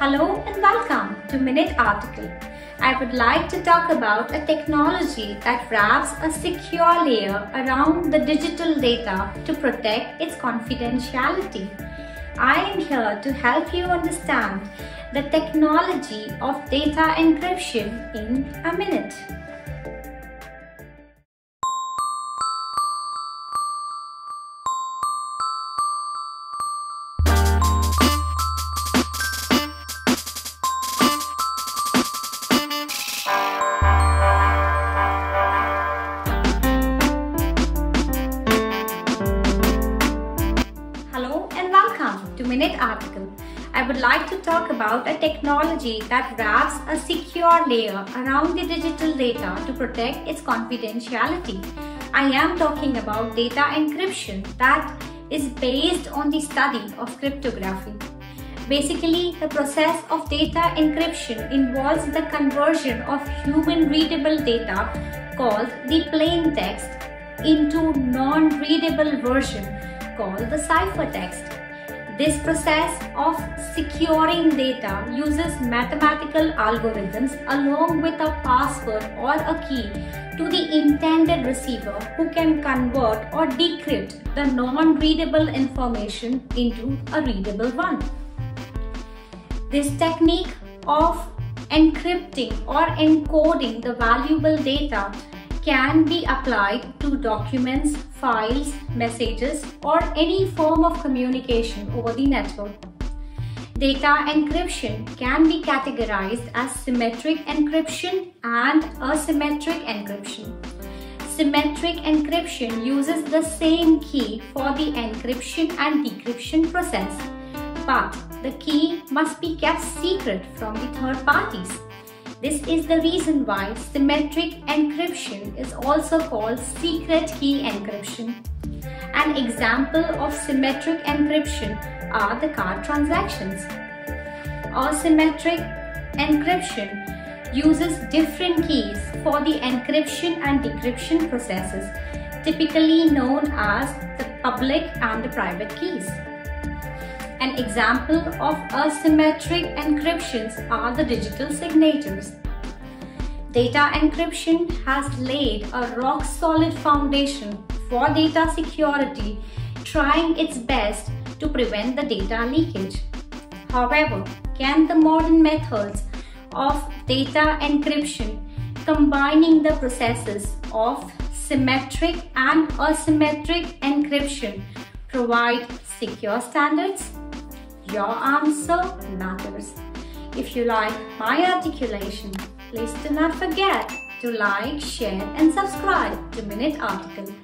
Hello and welcome to Minute Article. I would like to talk about a technology that wraps a secure layer around the digital data to protect its confidentiality. I am here to help you understand the technology of data encryption in a minute. Minute Article. I would like to talk about a technology that wraps a secure layer around the digital data to protect its confidentiality. I am talking about data encryption that is based on the study of cryptography. Basically, the process of data encryption involves the conversion of human readable data called the plain text into non-readable version called the ciphertext. This process of securing data uses mathematical algorithms along with a password or a key to the intended receiver who can convert or decrypt the non-readable information into a readable one. This technique of encrypting or encoding the valuable data can be applied to documents, files, messages, or any form of communication over the network. Data encryption can be categorized as symmetric encryption and asymmetric encryption. Symmetric encryption uses the same key for the encryption and decryption process, but the key must be kept secret from the third parties. This is the reason why symmetric encryption is also called secret key encryption. An example of symmetric encryption are the card transactions. Asymmetric encryption uses different keys for the encryption and decryption processes, typically known as the public and the private keys. An example of asymmetric encryptions are the digital signatures. Data encryption has laid a rock-solid foundation for data security, trying its best to prevent the data leakage. However, can the modern methods of data encryption, combining the processes of symmetric and asymmetric encryption, provide secure standards? Your answer matters. If you like my articulation, please do not forget to like, share and subscribe to Minute Article.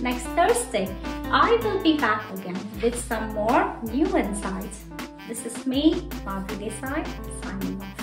Next Thursday, I will be back again with some more new insights. This is me, Madhavi Desai, signing off.